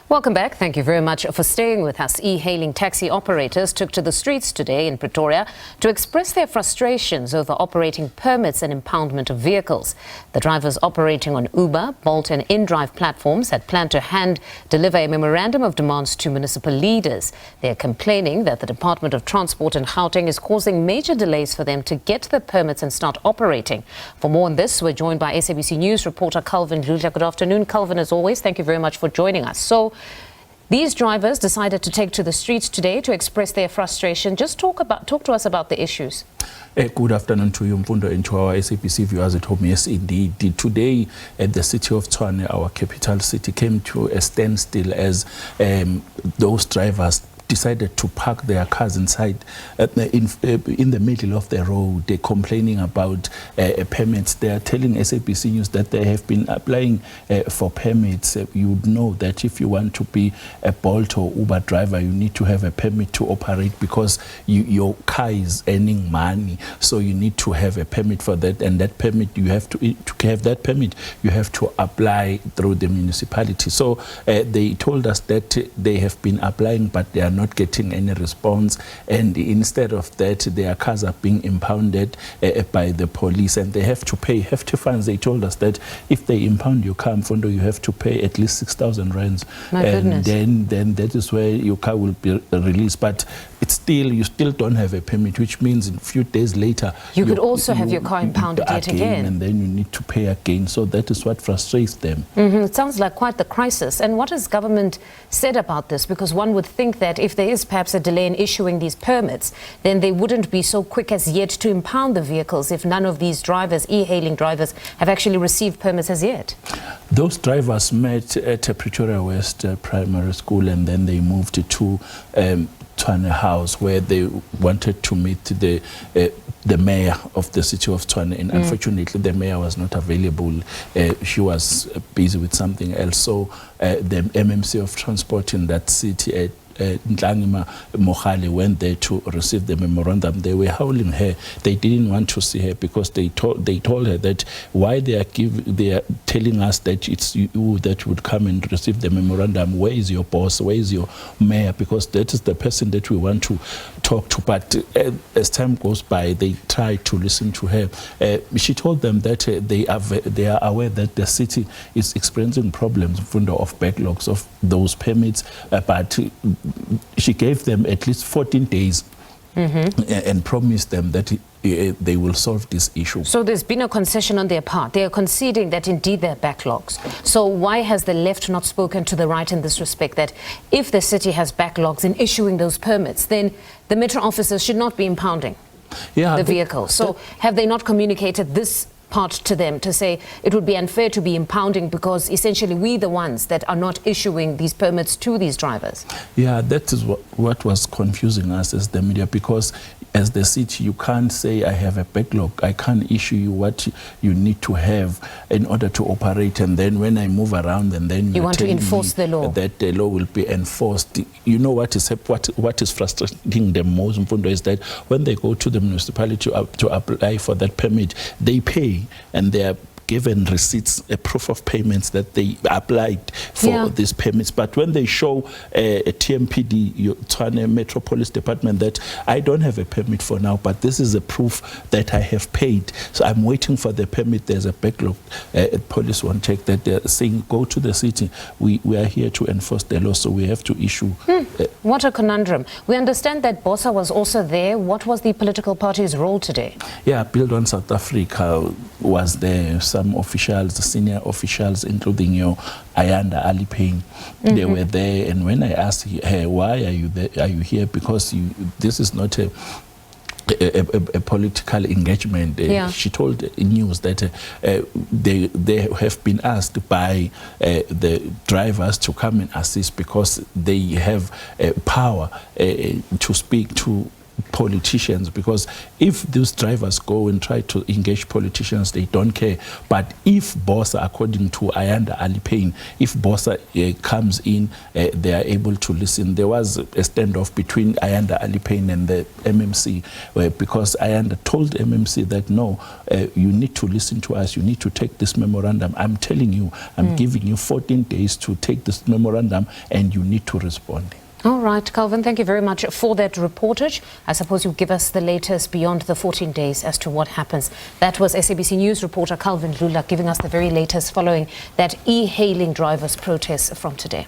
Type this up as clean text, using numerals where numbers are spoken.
Welcome back. Thank you very much for staying with us. E-hailing taxi operators took to the streets today in Pretoria to express their frustrations over operating permits and impoundment of vehicles. The drivers operating on Uber, Bolt and inDrive platforms had planned to hand-deliver a memorandum of demands to municipal leaders. They are complaining that the Department of Transport in Gauteng is causing major delays for them to get the permits and start operating. For more on this, we're joined by SABC News reporter Dludla. Good afternoon, Calvin, as always. Thank you very much for joining us. So, these drivers decided to take to the streets today to express their frustration. Just talk to us about the issues. Good afternoon to you, Mfundo, and to our SABC viewers at home. Yes, indeed. Today, at the city of Tshwane, our capital city, came to a standstill as those drivers decided to park their cars inside in the middle of the road. They're complaining about permits. They are telling SABC News that they have been applying for permits. You would know that if you want to be a Bolt or Uber driver, you need to have a permit to operate because your car is earning money. So you need to have a permit for that, and that permit you have to have that permit. You have to apply through the municipality. So they told us that they have been applying, but they are not getting any response, and instead of that their cars are being impounded by the police, and they have to pay hefty fines. They told us that if they impound your car, Mfundo, you have to pay at least 6,000 rands. My and goodness. then that is where your car will be released, but you still don't have a permit, which means a few days later you could also have your car impounded yet again, and then you need to pay again. So that is what frustrates them. It sounds like quite the crisis. And what has government said about this? Because one would think that if there is perhaps a delay in issuing these permits, then they wouldn't be so quick as yet to impound the vehicles if none of these drivers, e-hailing drivers, have actually received permits as yet. Those drivers met at a Pretoria West primary school, and then they moved to Tshwane House, where they wanted to meet the mayor of the city of Tshwane, and unfortunately the mayor was not available. She was busy with something else. So the MMC of transport in that city, Ntlangima Mohale, went there to receive the memorandum. They were howling her. They didn't want to see her because they told her that why they are telling us that it's you that would come and receive the memorandum. Where is your boss? Where is your mayor? Because that is the person that we want to talk to. But as time goes by, they try to listen to her. She told them that they are aware that the city is experiencing problems of backlogs of those permits, but she gave them at least 14 days and promised them that they will solve this issue. So there's been a concession on their part. They are conceding that indeed there are backlogs. So why has the left not spoken to the right in this respect, that if the city has backlogs in issuing those permits, then the metro officers should not be impounding the vehicles? So have they not communicated this part to them to say it would be unfair to be impounding because essentially we the ones that are not issuing these permits to these drivers? Yeah, that is what was confusing us as the media, because as the city you can't say I have a backlog, I can't issue you what you need to have in order to operate, and then when I move around and then you want to enforce the law, that the law will be enforced. You know what is frustrating them most, Mfundo, is that when they go to the municipality to apply for that permit, they pay and they are given receipts, a proof of payments that they applied for these permits. But when they show a TMPD, Tshwane Metropolis Department, that I don't have a permit for now, but this is a proof that I have paid, so I'm waiting for the permit, there's a backlog. Police won't take that. They're saying, go to the city. We are here to enforce the law, so we have to issue. What a conundrum. We understand that Bosa was also there. What was the political party's role today? Yeah, Build on South Africa was there. Some officials, senior officials, including Ayanda Alipane, they were there. And when I asked her, why are you there? Are you here? Because this is not a political engagement. She told news that they have been asked by the drivers to come and assist because they have power to speak to politicians, because if these drivers go and try to engage politicians, they don't care. But if Bosa, according to Ayanda Alipane, if Bosa comes in, they are able to listen. There was a standoff between Ayanda Alipane and the MMC, because Ayanda told MMC that no, you need to listen to us, you need to take this memorandum. I'm telling you, I'm giving you 14 days to take this memorandum and you need to respond. All right, Calvin, thank you very much for that reportage. I suppose you'll give us the latest beyond the 14 days as to what happens. That was SABC News reporter Calvin Dludla giving us the very latest following that e-hailing drivers' protests from today.